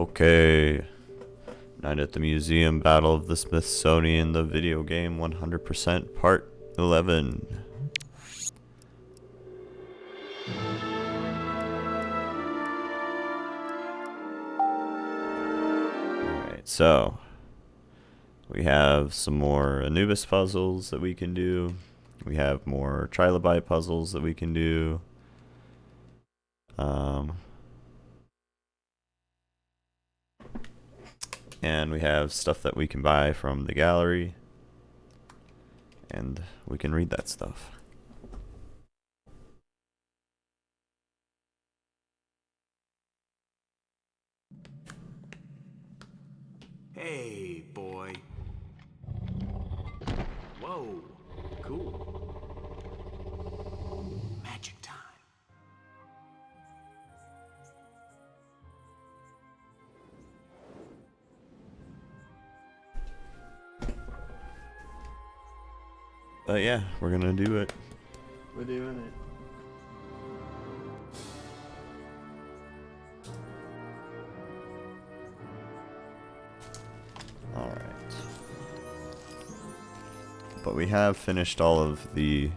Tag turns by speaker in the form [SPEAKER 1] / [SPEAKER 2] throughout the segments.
[SPEAKER 1] Okay. Night at the Museum, Battle of the Smithsonian, the video game 100% Part 11. Alright, so we have some more anubis puzzles that we can do. We have more trilobite puzzles that we can do. And we have stuff that we can buy from the gallery. And we can read that stuff.
[SPEAKER 2] Hey, boy. Whoa, cool. Magic time.
[SPEAKER 1] But yeah, we're gonna do it. We're doing it. Alright. But we have finished all of the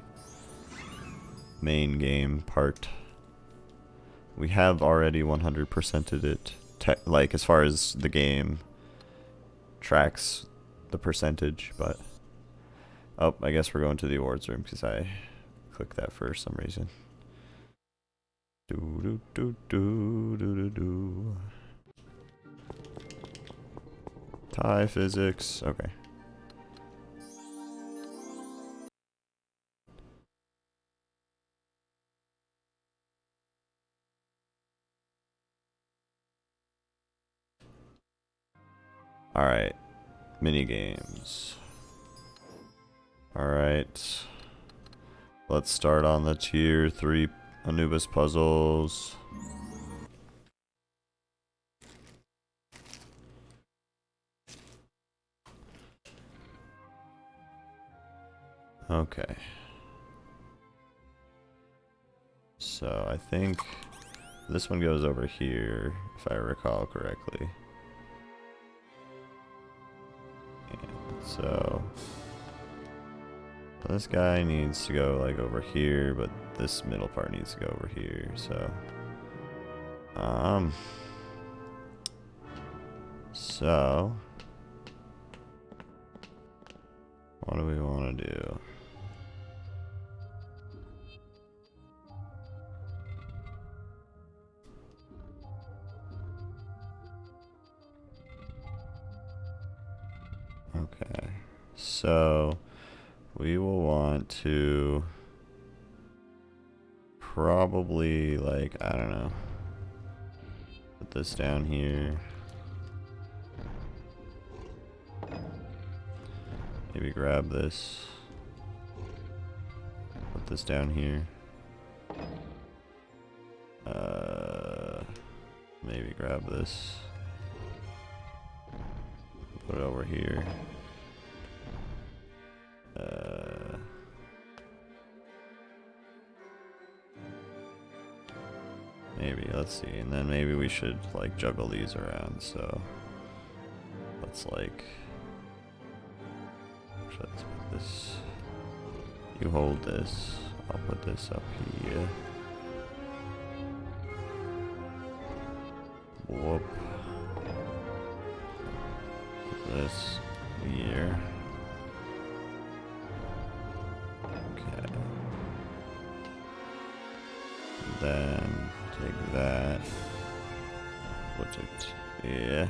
[SPEAKER 1] main game part. We have already 100%ed it. Like, as far as the game tracks the percentage, but... Oh, I guess we're going to the awards room because I clicked that for some reason. Do do do do do do do. Thai physics. Okay. All right. Mini games. Alright, let's start on the tier 3 Anubis puzzles. Okay. So I think this one goes over here, if I recall correctly. And so... this guy needs to go like over here, but this middle part needs to go over here, so what do we want to do? Okay, so we will want to probably, like, I don't know, put this down here. Maybe grab this. Put this down here. Maybe grab this. Put it over here. Maybe, let's see, and then maybe we should like juggle these around, so let's like, let's put this, you hold this, I'll put this up here, whoop, put this here, okay, and then take that, put it here,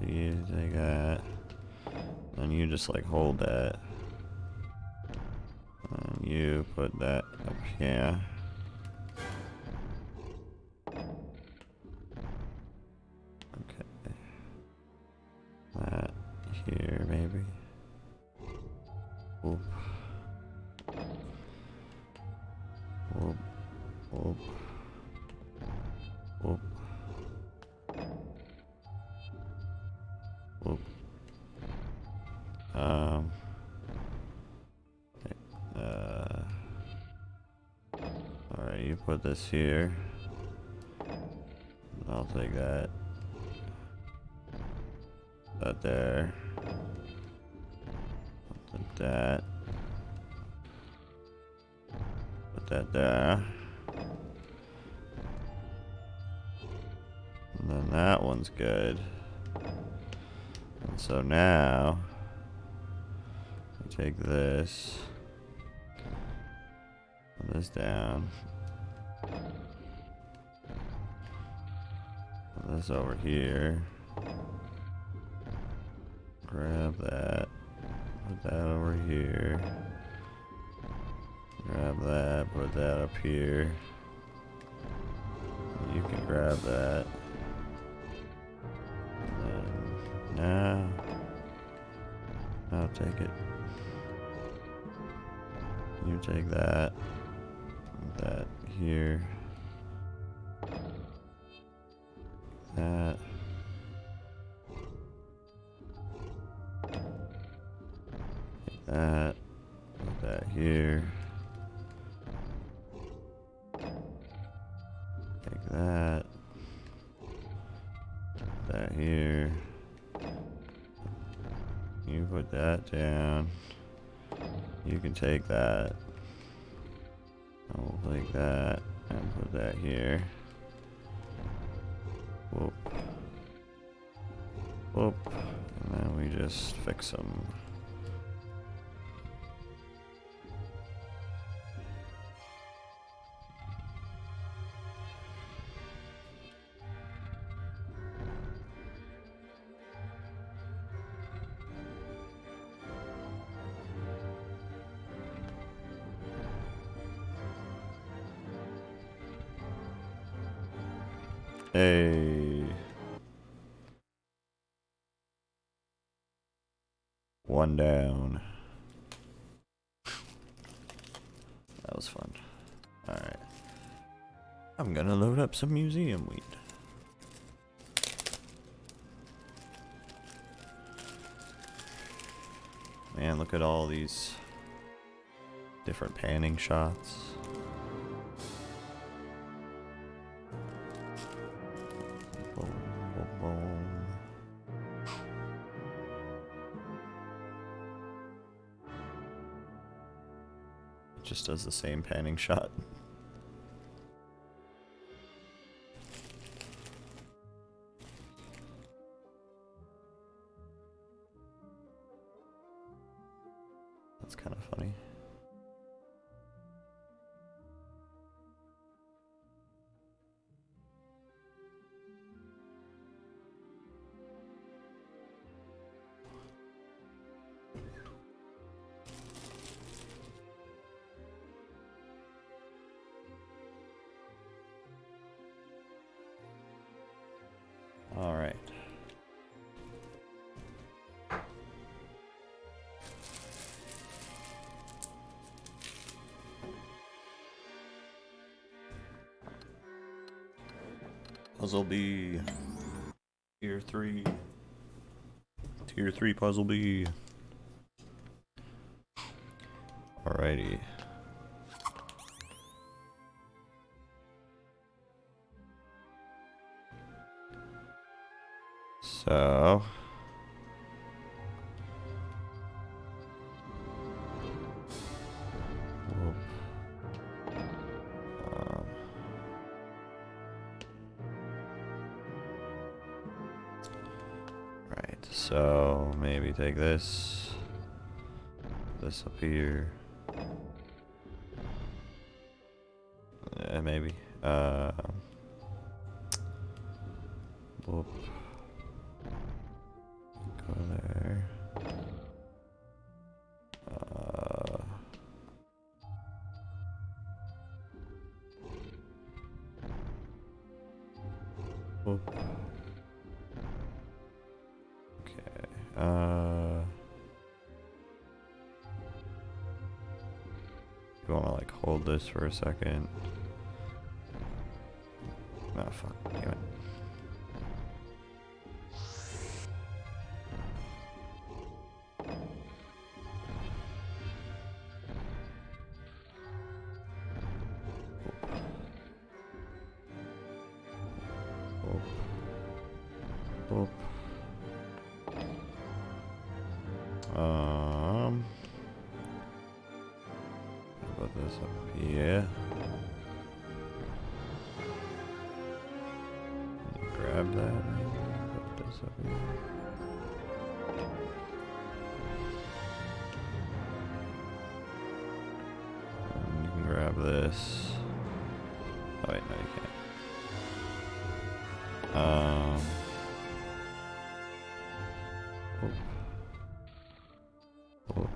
[SPEAKER 1] you take that, and you just like hold that, and you put that up here, okay, that here maybe, whoop, whoop, whoop, whoop, whoop. Alright, you put this here. I'll take that. That there. I'll take that. Put that there. And then that one's good. And so now I take this. Put this down. Put this over here. Grab that. Put that over here. Grab that. Put that up here. You can grab that. And then now I'll take it. You take that. Put that here. That. Take that. Put that here. Take that. Put that here. You put that down. You can take that. I'll take that and put that here. Whoop. Whoop. And then we just fix them. Hey. One down. That was fun. Alright. I'm gonna load up some museum weed. Man, look at all these different panning shots. Boom, boom, boom. It just does the same panning shot. That's kind of funny. All right. Puzzle B. Tier 3. Tier 3 puzzle B. Alrighty. So whoop. Right, so maybe take this up here. Maybe. Whoop. Go there. Whoop. Okay. You wanna like hold this for a second? Oh fuck, damn it. Boop. How about this up here? Grab that. Put this up here. And you can grab this. Oh wait, no, you can't. Oop. Oop.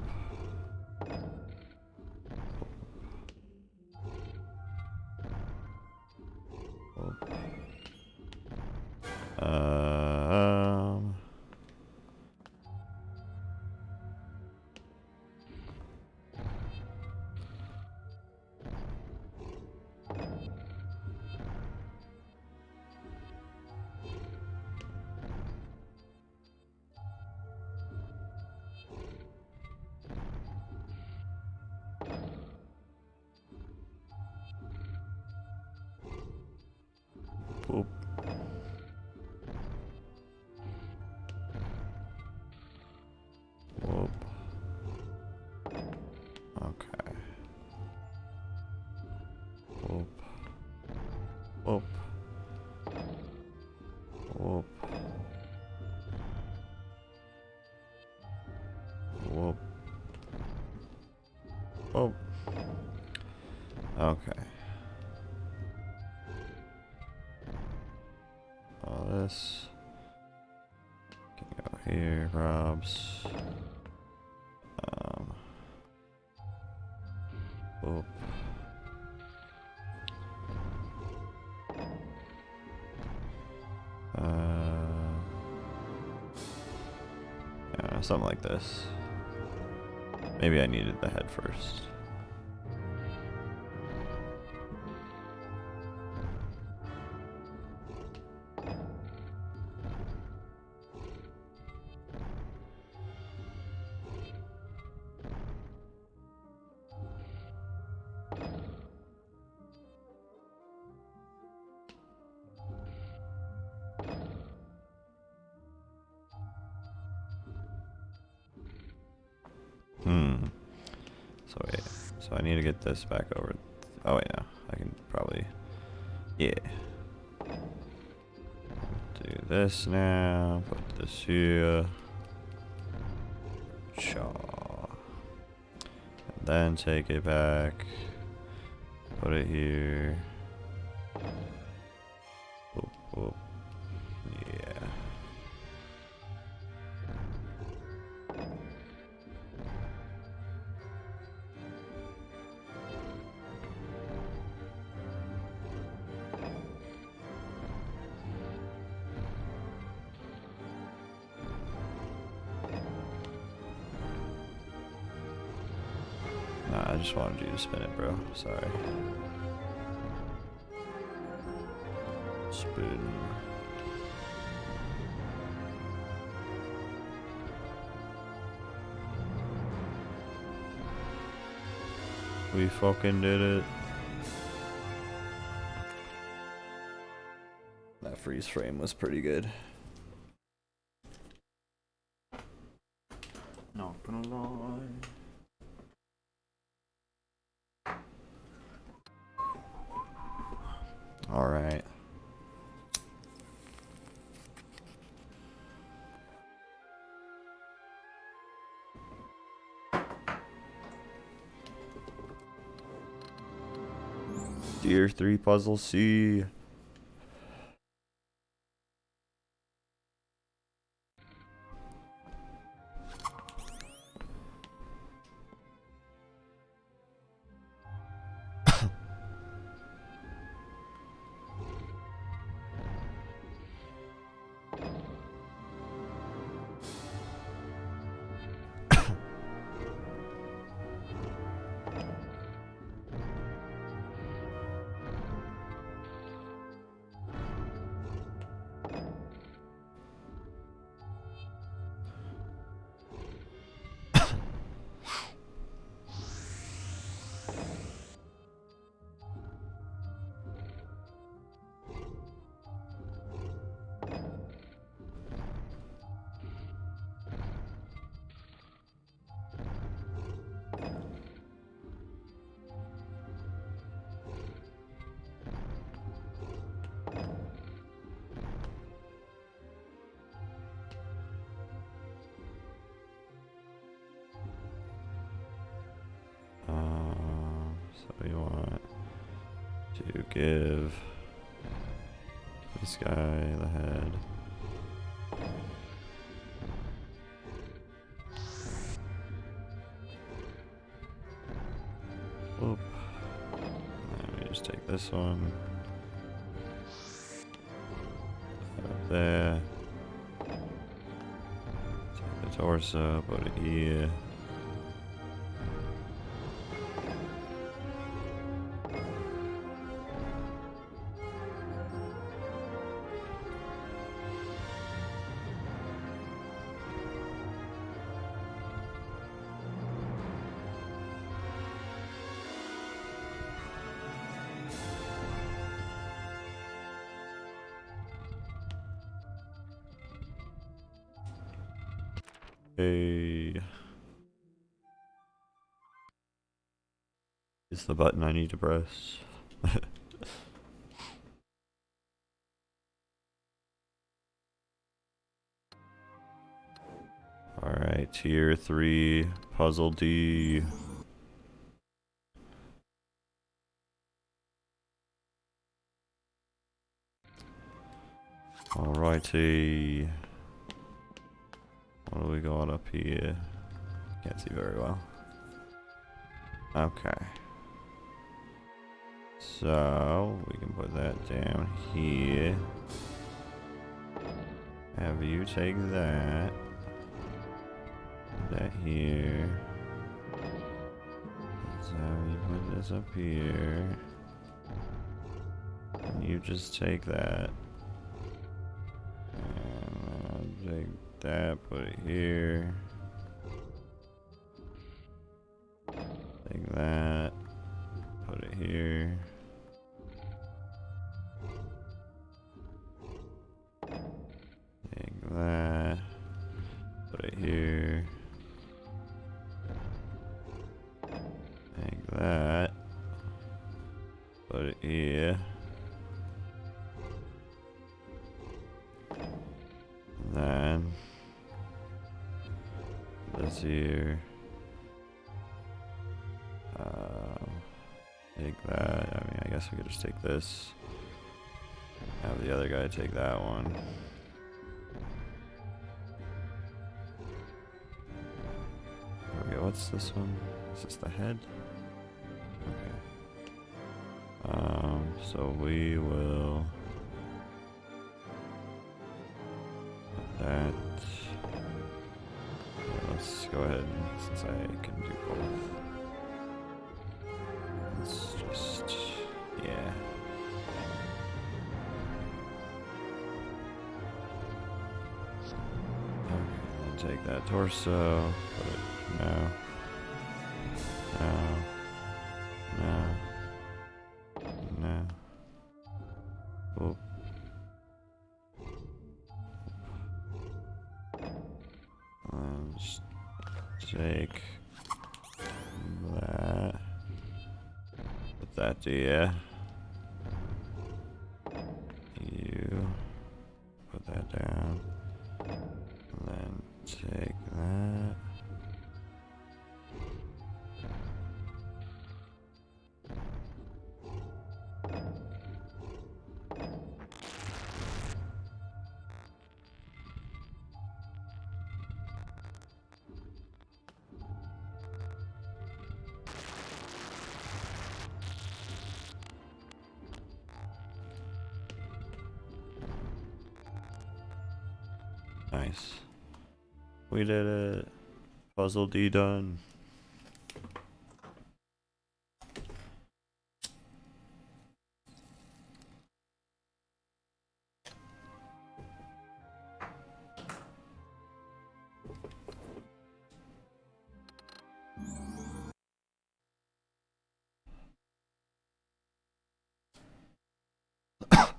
[SPEAKER 1] Oop. Poop. Whoop. Okay. Whoop. Whoop. Whoop. Whoop. Whoop. Okay. All this can go here, Rob's. Oop. Yeah, something like this. Maybe I needed the head first. So wait, so I need to get this back over. Oh wait, no, I can probably, yeah. Do this now, put this here. Chaw. And then take it back, put it here. Boop, boop. Yeah. Nah, I just wanted you to spin it, bro. Sorry. Spin. We fucking did it. That freeze frame was pretty good. Not gonna lie. All right. Tier 3 puzzle C. So we want to give this guy the head. Oop. And we just take this one. Up there. Take the torso, put it here. Hey. Is the button I need to press? Alright, tier 3, puzzle D. Alrighty. What are we going up here? Can't see very well. Okay. So, we can put that down here. Have you take that. Put that here. So, you put this up here. And you just take that. And I'll take that, put it here. Take that, put it here. Take that, put it here. Take that, put it here. Then this here. Take that. I mean, I guess we could just take this. Have the other guy take that one. There we go. What's this one? Is this the head? Okay. So we will put that. Let's go ahead, since I can do both. Let's just, yeah. Okay, then take that torso, put it, no. Oop. Just take that. Put that to you. You put that down. And then take that. Nice. We did it. Puzzle D done.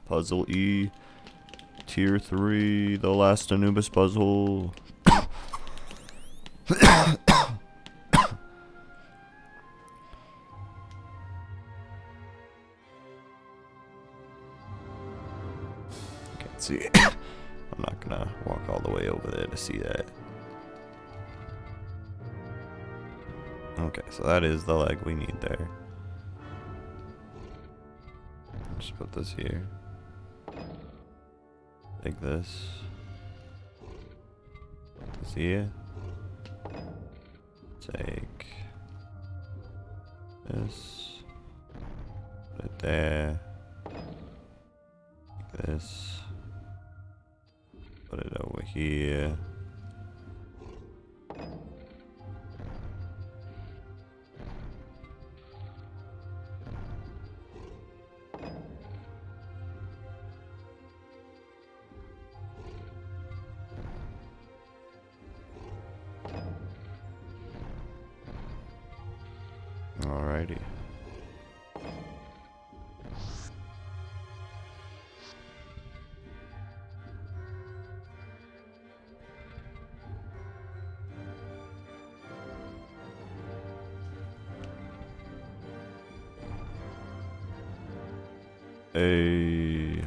[SPEAKER 1] Puzzle E. Tier 3, the last Anubis puzzle. Can't see it. I'm not gonna walk all the way over there to see that. Okay, so that is the leg we need there. Just put this here. Take this. Put this here. Take this. Put it there. Take this. Put it over here. Alrighty. Hey.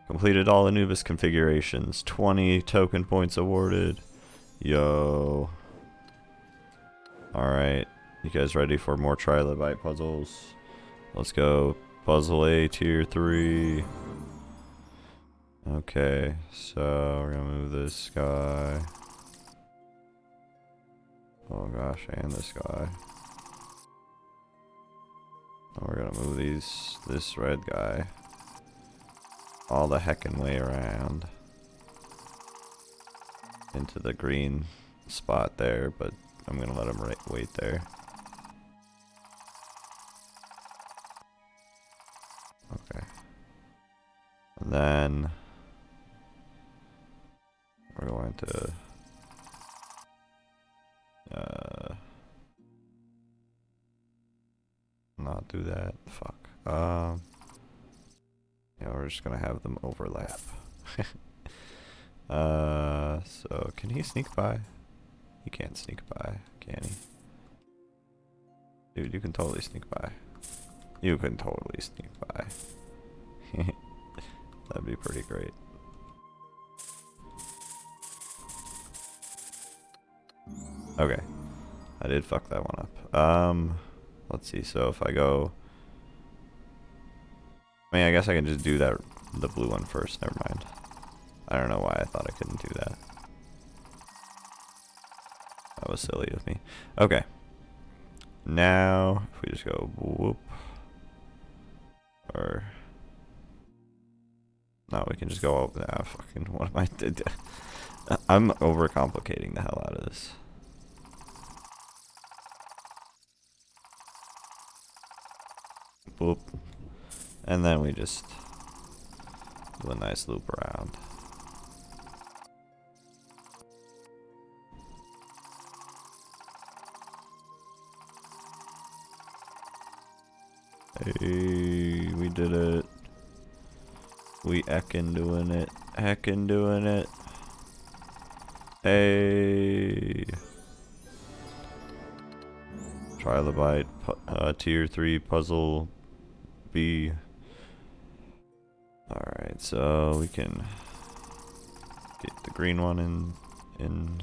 [SPEAKER 1] Completed all Anubis configurations. 20 token points awarded. Yo. Alright. You guys ready for more trilobite puzzles? Let's go. Puzzle A, tier 3. Okay, so we're gonna move this guy. Oh gosh, and this guy. And we're gonna move this red guy all the heckin' way around into the green spot there, but I'm gonna let him wait there. Okay. And then we're going to not do that. Fuck. Yeah, we're just gonna have them overlap. So can he sneak by? He can't sneak by, can he? Dude, you can totally sneak by. You can totally sneak by. That'd be pretty great. Okay. I did fuck that one up. Let's see, so if I go... I mean, I guess I can just do the blue one first, never mind. I don't know why I thought I couldn't do that. That was silly of me. Okay. Now, if we just go whoop. Or... No, we can just go over that. Fucking, what am I... I'm overcomplicating the hell out of this. Boop. And then we just do a nice loop around. Hey, we did it. We heckin' doing it. Heckin' doing it. Hey. Trilobite, tier 3 puzzle B. Alright, so we can get the green one in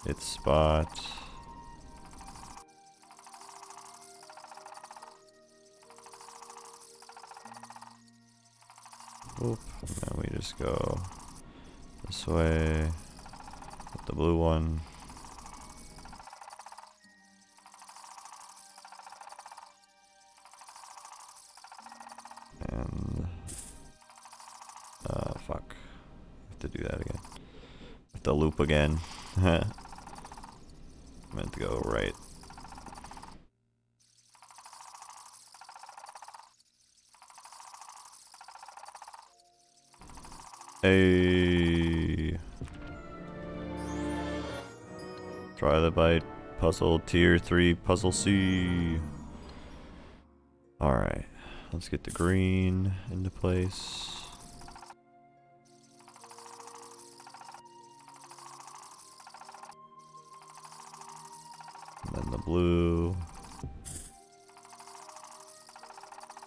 [SPEAKER 1] its spot. Oop, and then we just go this way with the blue one. And fuck. I have to do that again. I have to loop again. I meant to go right. Hey. Trilobite puzzle tier 3 puzzle C. Alright. Let's get the green into place. And then the blue.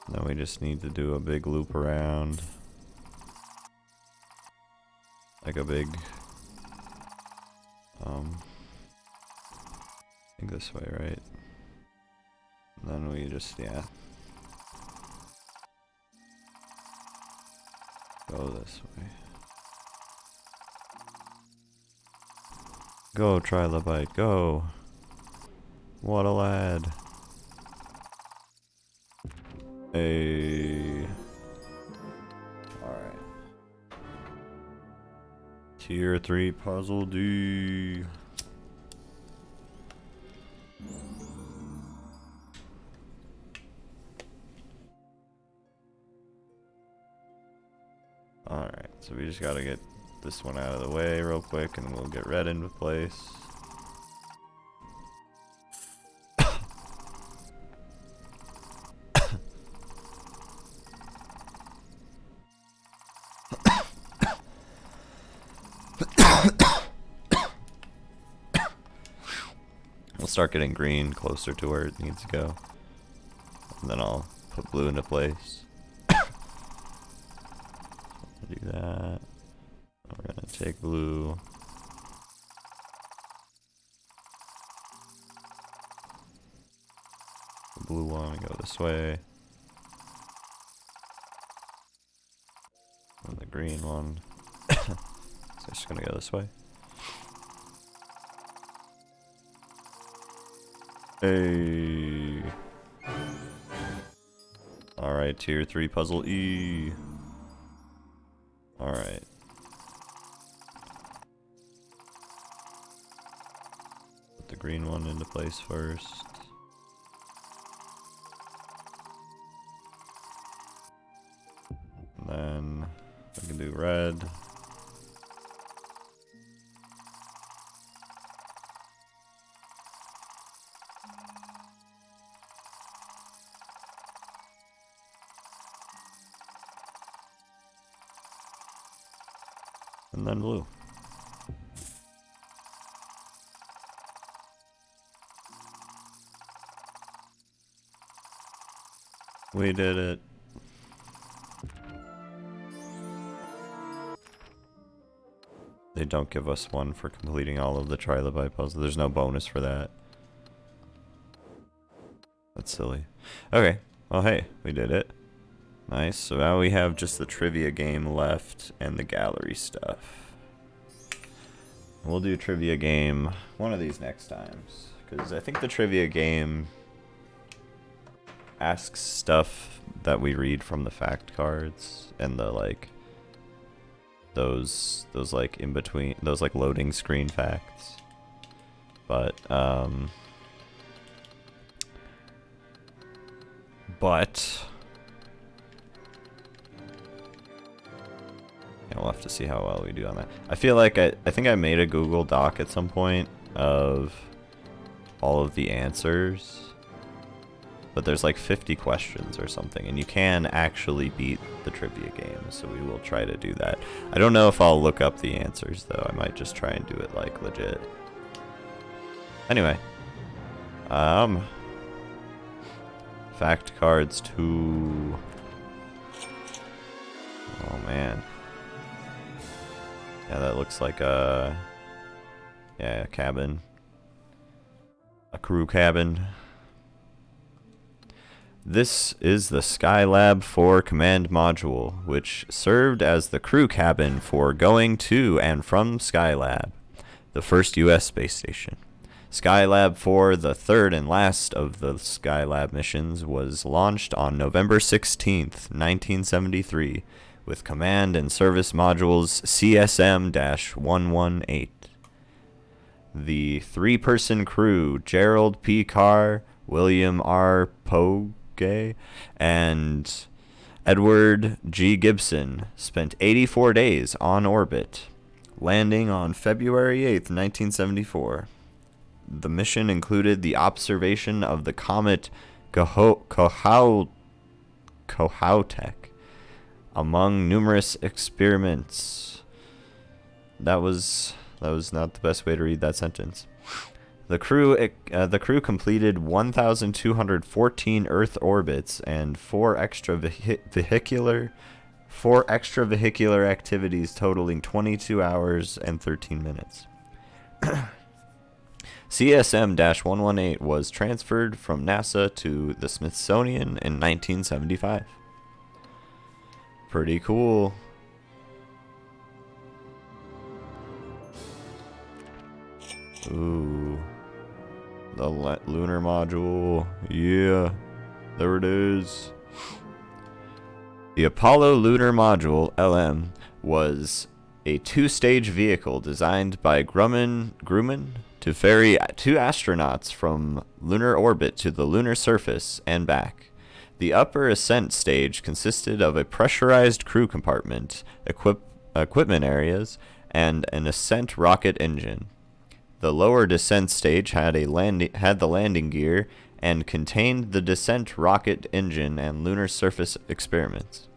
[SPEAKER 1] And then we just need to do a big loop around. Like a big... I think this way, right? And then we just, yeah. Go this way. Go, trilobite, go! What a lad! Hey. Alright. Tier 3 puzzle D. Alright, so we just gotta get this one out of the way real quick and we'll get red into place. We'll start getting green closer to where it needs to go. And then I'll put blue into place. Do that. We're gonna take blue. The blue one, go this way. And the green one. So it's just gonna go this way. Hey. Alright, tier 3 puzzle E. Alright. Put the green one into place first. And then we can do red. And then blue. We did it. They don't give us one for completing all of the trilobite puzzle. There's no bonus for that. That's silly. Okay. Well, hey, we did it. Nice, so now we have just the trivia game left and the gallery stuff. We'll do trivia game one of these next times, because I think the trivia game asks stuff that we read from the fact cards and the like those like in between, those like loading screen facts. But we'll have to see how well we do on that. I feel like I think I made a Google Doc at some point of all of the answers, but there's like 50 questions or something, and you can actually beat the trivia game, so we will try to do that. I don't know if I'll look up the answers though. I might just try and do it like legit. Anyway, fact cards 2. Oh man. Yeah, that looks like a cabin. A crew cabin. This is the Skylab 4 command module, which served as the crew cabin for going to and from Skylab, the first U.S. space station. Skylab 4, the third and last of the Skylab missions, was launched on November 16th, 1973, with command and service modules CSM-118. The 3-person crew, Gerald P. Carr, William R. Pogue, and Edward G. Gibson, spent 84 days on orbit, landing on February 8th, 1974. The mission included the observation of the comet Kohoutek, among numerous experiments. That was not the best way to read that sentence. The crew completed 1,214 Earth orbits and four extravehicular activities totaling 22 hours and 13 minutes. CSM-118 was transferred from NASA to the Smithsonian in 1975. Pretty cool. Ooh. The lunar module. Yeah. There it is. The Apollo Lunar Module, LM, was a two-stage vehicle designed by Grumman to ferry two astronauts from lunar orbit to the lunar surface and back. The upper ascent stage consisted of a pressurized crew compartment, equipment areas, and an ascent rocket engine. The lower descent stage had the landing gear and contained the descent rocket engine and lunar surface experiments.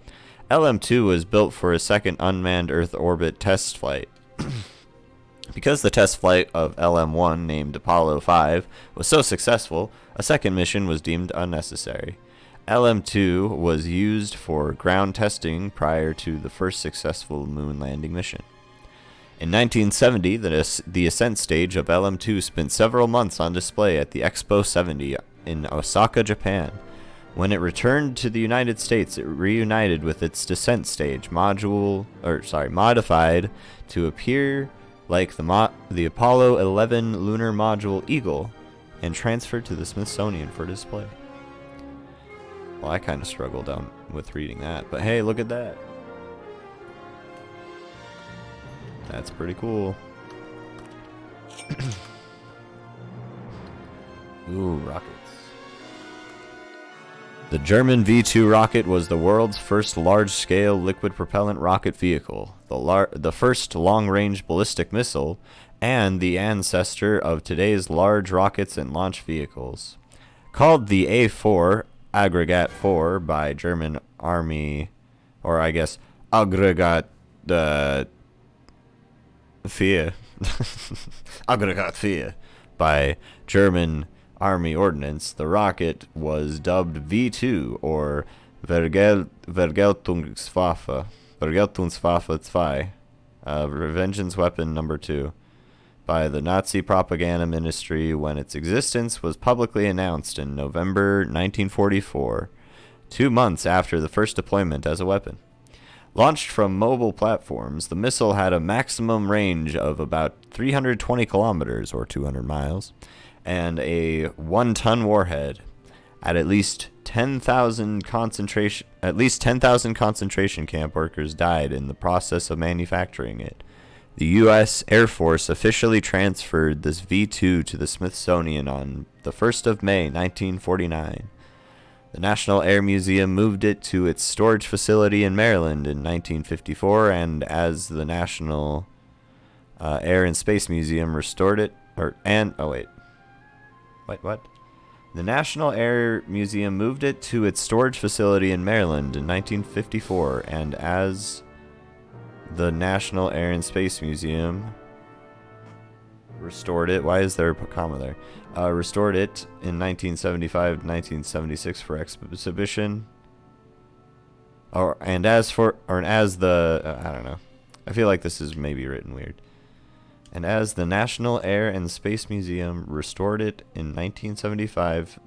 [SPEAKER 1] LM-2 was built for a second unmanned Earth orbit test flight. Because the test flight of LM-1, named Apollo 5, was so successful, a second mission was deemed unnecessary. LM-2 was used for ground testing prior to the first successful moon landing mission. In 1970, the ascent stage of LM-2 spent several months on display at the Expo 70 in Osaka, Japan. When it returned to the United States, it reunited with its descent stage modified to appear like the Apollo 11 lunar module Eagle, and transferred to the Smithsonian for display. Well, I kind of struggled with reading that, but hey, look at that. That's pretty cool. Ooh, rockets. The German V-2 rocket was the world's first large-scale liquid propellant rocket vehicle, the first long-range ballistic missile, and the ancestor of today's large rockets and launch vehicles. Called the A4, Aggregate 4, by German Army, or I guess Aggregate 4, Aggregate 4, by German Army Ordnance, the rocket was dubbed V2, or Vergeltungswaffe 2, Revengeance Weapon Number 2, by the Nazi propaganda ministry when its existence was publicly announced in November 1944, 2 months after the first deployment as a weapon. Launched from mobile platforms, the missile had a maximum range of about 320 kilometers, or 200 miles, and a 1-ton warhead. At least 10,000 concentration camp workers died in the process of manufacturing it. The U.S. Air Force officially transferred this V-2 to the Smithsonian on the 1st of May, 1949. The National Air Museum moved it to its storage facility in Maryland in 1954, and as the National Air and Space Museum restored it, The National Air Museum moved it to its storage facility in Maryland in 1954, and as the National Air and Space Museum restored it, why is there a comma there? Restored it in 1975 to 1976 for exhibition. I don't know. I feel like this is maybe written weird. And as the National Air and Space Museum restored it in 1975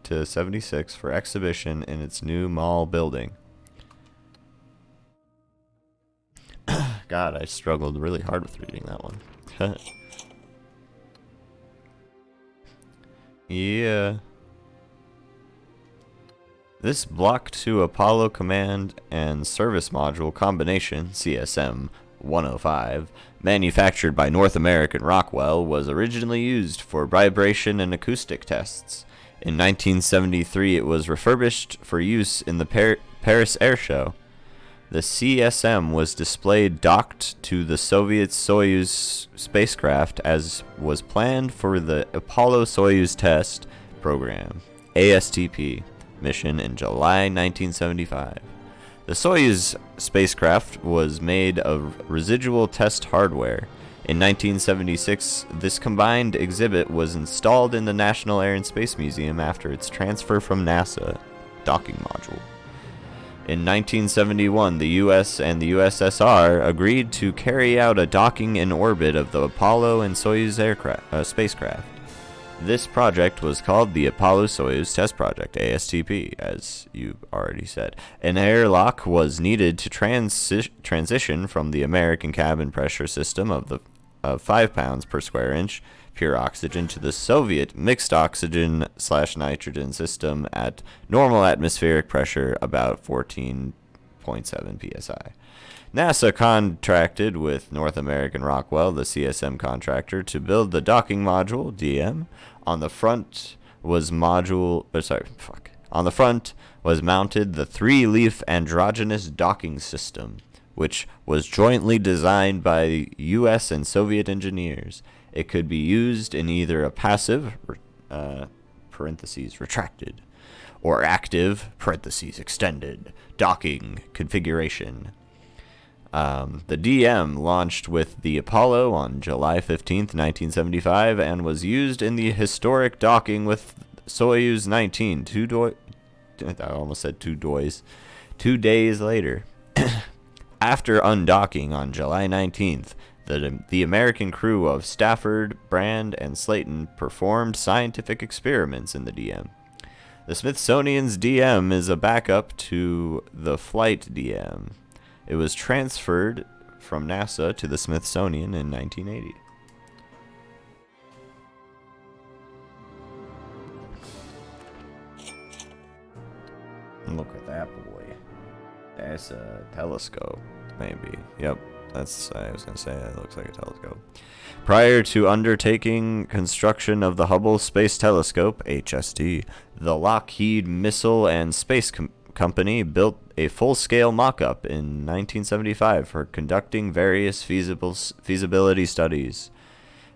[SPEAKER 1] to 76 for exhibition in its new mall building. God, I struggled really hard with reading that one. Yeah. This Block 2 Apollo Command and Service Module combination, CSM 105, manufactured by North American Rockwell, was originally used for vibration and acoustic tests. In 1973, it was refurbished for use in the Paris Air Show. The CSM was displayed docked to the Soviet Soyuz spacecraft as was planned for the Apollo-Soyuz test program, ASTP, mission in July 1975. The Soyuz spacecraft was made of residual test hardware. In 1976, this combined exhibit was installed in the National Air and Space Museum after its transfer from NASA docking module. In 1971, the US and the USSR agreed to carry out a docking in orbit of the Apollo and Soyuz spacecraft. This project was called the Apollo-Soyuz Test Project, ASTP, as you already said. An airlock was needed to transition from the American cabin pressure system of 5 pounds per square inch pure oxygen to the Soviet mixed oxygen/nitrogen system at normal atmospheric pressure, about 14.7 psi. NASA contracted with North American Rockwell, the CSM contractor, to build the docking module (DM). On the front was mounted the 3-leaf androgynous docking system, which was jointly designed by the U.S. and Soviet engineers. It could be used in either a passive (parentheses retracted) or active (parentheses extended) docking configuration. The DM launched with the Apollo on July 15th, 1975, and was used in the historic docking with Soyuz 19 2 days later. After undocking on July 19th, the American crew of Stafford, Brand, and Slayton performed scientific experiments in the DM. The Smithsonian's DM is a backup to the Flight DM. It was transferred from NASA to the Smithsonian in 1980. Look at that boy. That's a telescope, maybe. Yep, I was going to say, it looks like a telescope. Prior to undertaking construction of the Hubble Space Telescope, HST, the Lockheed Missile and Space Company built a full-scale mock-up in 1975 for conducting various feasibility studies.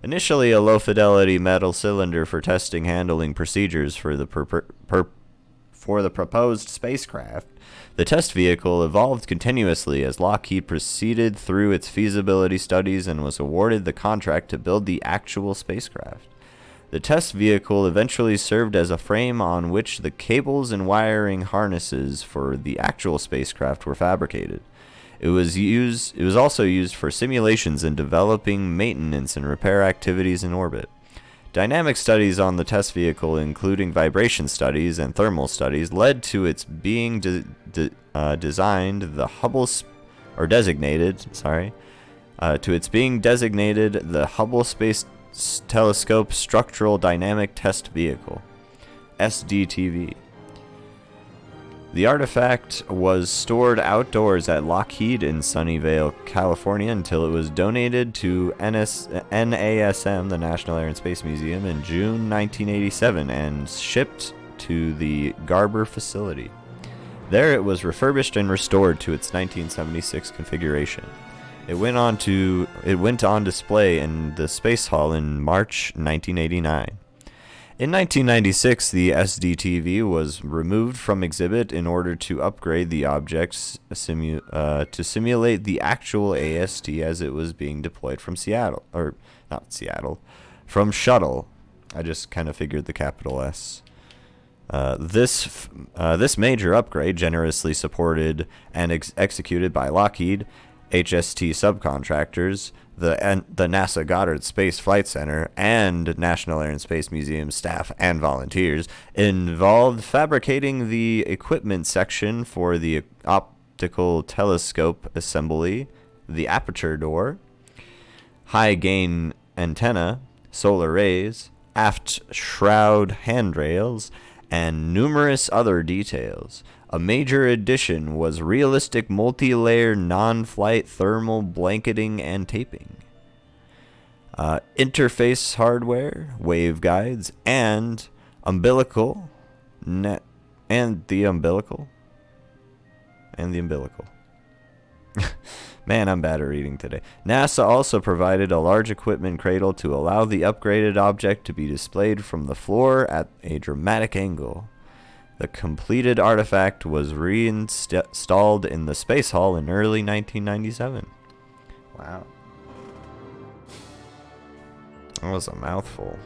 [SPEAKER 1] Initially a low-fidelity metal cylinder for testing handling procedures for the proposed spacecraft, the test vehicle evolved continuously as Lockheed proceeded through its feasibility studies and was awarded the contract to build the actual spacecraft. The test vehicle eventually served as a frame on which the cables and wiring harnesses for the actual spacecraft were fabricated. It was also used for simulations and developing maintenance and repair activities in orbit. Dynamic studies on the test vehicle, including vibration studies and thermal studies, led to its being designated the Hubble Space Telescope Structural Dynamic Test Vehicle, SDTV. The artifact was stored outdoors at Lockheed in Sunnyvale, California, until it was donated to NASM, the National Air and Space Museum, in June 1987 and shipped to the Garber facility. There it was refurbished and restored to its 1976 configuration. It went on display in the Space Hall in March 1989. In 1996, the SDTV was removed from exhibit in order to upgrade the objects to simulate the actual AST as it was being deployed from from Shuttle. I just kind of figured the capital S. This major upgrade, generously supported and executed by Lockheed, HST subcontractors, the NASA Goddard Space Flight Center, and National Air and Space Museum staff and volunteers, involved fabricating the equipment section for the optical telescope assembly, the aperture door, high-gain antenna, solar rays, aft shroud handrails, and numerous other details. A major addition was realistic multi-layer non-flight thermal blanketing and taping, interface hardware, waveguides, and umbilical. Man, I'm bad at reading today. NASA also provided a large equipment cradle to allow the upgraded object to be displayed from the floor at a dramatic angle. The completed artifact was reinstalled in the Space Hall in early 1997. Wow. That was a mouthful.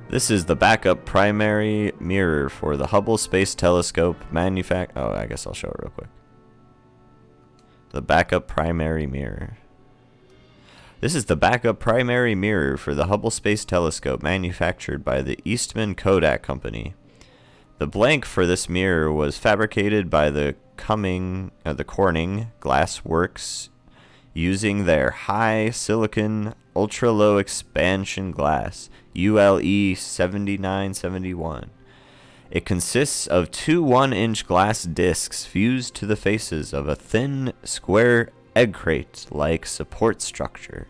[SPEAKER 1] This is the backup primary mirror for the Hubble Space Telescope Oh, I guess I'll show it real quick. The backup primary mirror. This is the backup primary mirror for the Hubble Space Telescope manufactured by the Eastman Kodak Company. The blank for this mirror was fabricated by the Corning Glass Works using their high silicon ultra low expansion glass ULE 7971. It consists of two 1-inch glass discs fused to the faces of a thin square egg crate like support structure.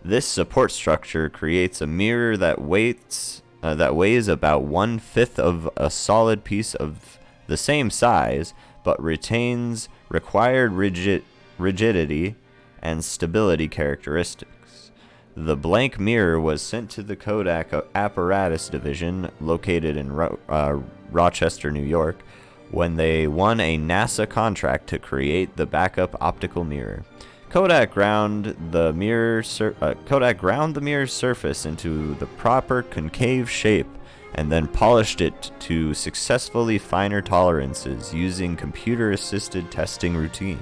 [SPEAKER 1] This support structure creates a mirror that weighs about 1/5 of a solid piece of the same size, but retains required rigidity and stability characteristics. The blank mirror was sent to the Kodak Apparatus Division, located in Rochester, New York, when they won a NASA contract to create the backup optical mirror. Kodak ground the mirror's surface into the proper concave shape and then polished it to successfully finer tolerances using computer-assisted testing routines.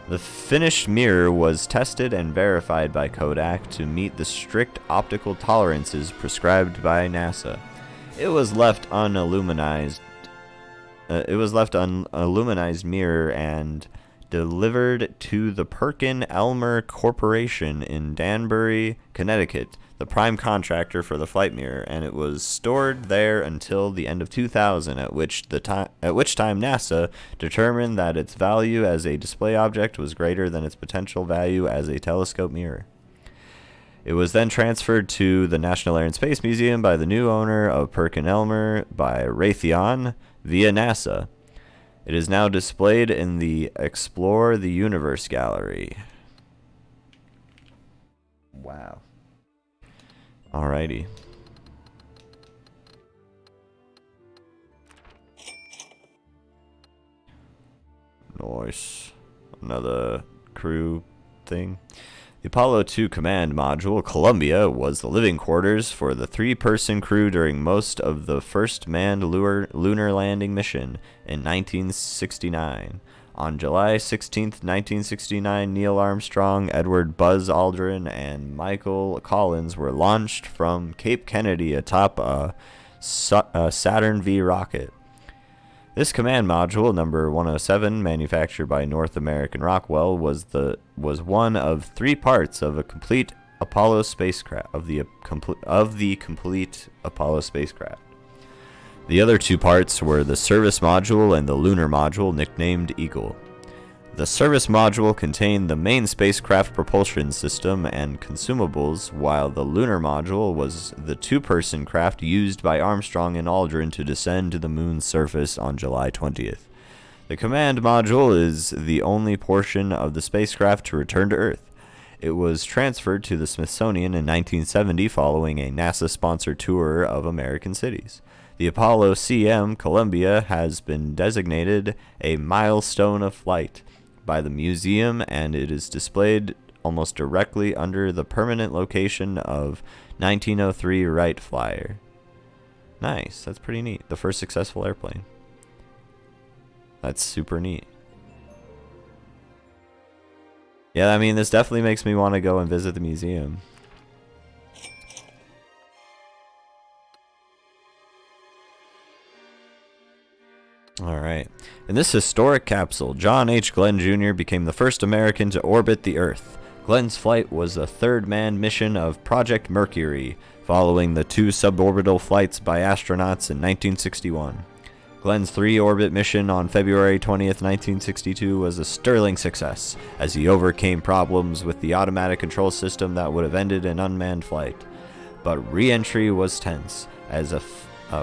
[SPEAKER 1] The finished mirror was tested and verified by Kodak to meet the strict optical tolerances prescribed by NASA. It was left unilluminized mirror and delivered to the Perkin-Elmer Corporation in Danbury, Connecticut, the prime contractor for the flight mirror, and it was stored there until the end of 2000, at which time NASA determined that its value as a display object was greater than its potential value as a telescope mirror. It was then transferred to the National Air and Space Museum by the new owner of Perkin-Elmer by Raytheon via NASA. It is now displayed in the Explore the Universe gallery. Wow. Alrighty. Nice. Another crew thing. The Apollo 2 command module, Columbia, was the living quarters for the 3-person crew during most of the first manned lunar landing mission in 1969. On July 16, 1969, Neil Armstrong, Edward Buzz Aldrin, and Michael Collins were launched from Cape Kennedy atop a Saturn V rocket. This command module, number 107, manufactured by North American Rockwell, was one of 3 parts of a complete Apollo spacecraft complete Apollo spacecraft. The other 2 parts were the service module and the lunar module, nicknamed Eagle. The service module contained the main spacecraft propulsion system and consumables, while the lunar module was the 2-person craft used by Armstrong and Aldrin to descend to the moon's surface on July 20th. The command module is the only portion of the spacecraft to return to Earth. It was transferred to the Smithsonian in 1970 following a NASA-sponsored tour of American cities. The Apollo CM Columbia has been designated a milestone of flight by the museum, and it is displayed almost directly under the permanent location of 1903 Wright Flyer. Nice, that's pretty neat. The first successful airplane. That's super neat. Yeah, I mean, this definitely makes me want to go and visit the museum. Alright. In this historic capsule, John H. Glenn Jr. became the first American to orbit the Earth. Glenn's flight was the 3rd manned mission of Project Mercury, following the 2 suborbital flights by astronauts in 1961. Glenn's 3-orbit mission on February 20th, 1962 was a sterling success, as he overcame problems with the automatic control system that would have ended an unmanned flight. But re-entry was tense, as a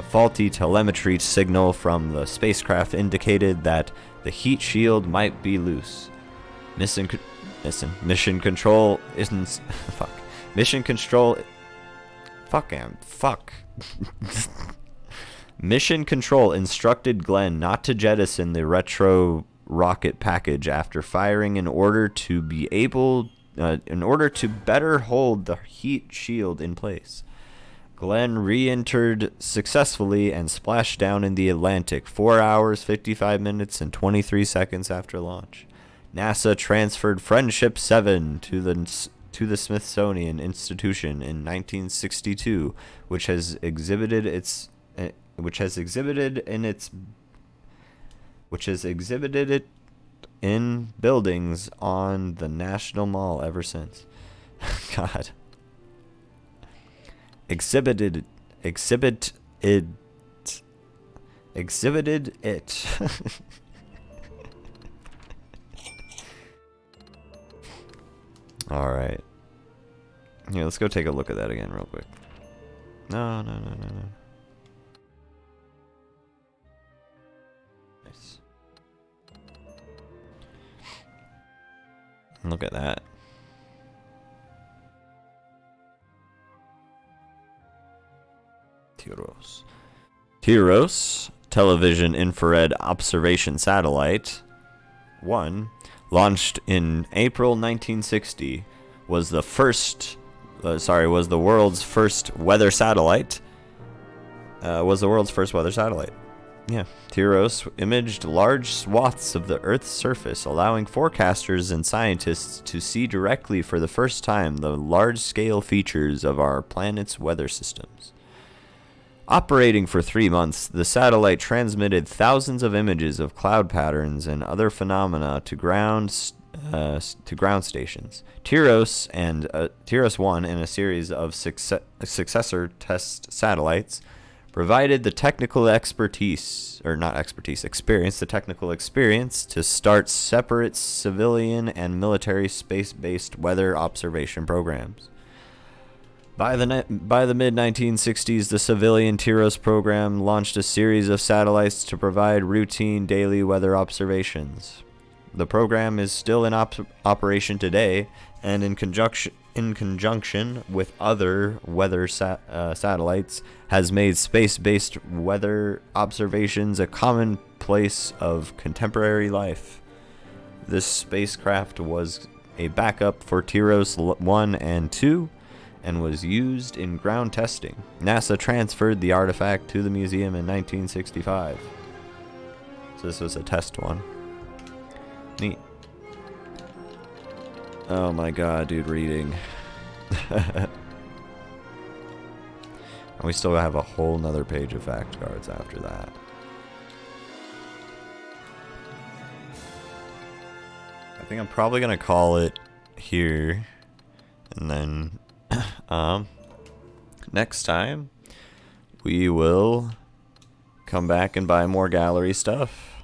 [SPEAKER 1] faulty telemetry signal from the spacecraft indicated that the heat shield might be loose. Mission control isn't... Mission control... Mission control instructed Glenn not to jettison the retro rocket package after firing in order to be able better hold the heat shield in place. Glenn re-entered successfully and splashed down in the Atlantic 4 hours, 55 minutes, and 23 seconds after launch. NASA transferred Friendship 7 to the Smithsonian Institution in 1962, which has exhibited it in buildings on the National Mall ever since. God. Exhibited it. All right. Here, let's go take a look at that again real quick. No. Nice. Look at that. TIROS, Television Infrared Observation Satellite 1, launched in April 1960, was the world's first weather satellite. Yeah, TIROS imaged large swaths of the Earth's surface, allowing forecasters and scientists to see directly for the first time the large-scale features of our planet's weather systems. Operating for 3 months, the satellite transmitted thousands of images of cloud patterns and other phenomena to ground stations. TIROS and TIROS-1 and a series of successor test satellites provided the technical experience to start separate civilian and military space-based weather observation programs. By the mid-1960s, the civilian TIROS program launched a series of satellites to provide routine daily weather observations. The program is still in operation today, and in conjunction with other weather satellites, has made space-based weather observations a commonplace of contemporary life. This spacecraft was a backup for TIROS 1 and 2, and was used in ground testing. NASA transferred the artifact to the museum in 1965. So this was a test one. Neat. Oh my god, dude, reading. And we still have a whole nother page of fact cards after that. I think I'm probably gonna call it here, and then next time we will come back and buy more gallery stuff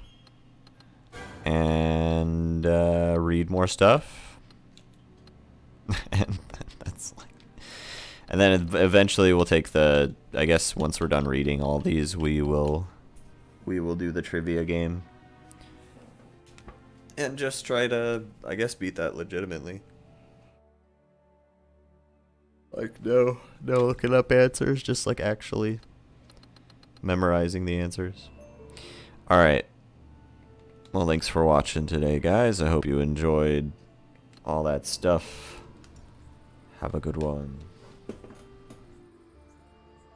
[SPEAKER 1] and read more stuff. And then eventually we'll take I guess once we're done reading all these, we will do the trivia game and just try to, I guess, beat that legitimately. Like, no looking up answers, just like actually memorizing the answers. Alright. Well, thanks for watching today, guys. I hope you enjoyed all that stuff. Have a good one.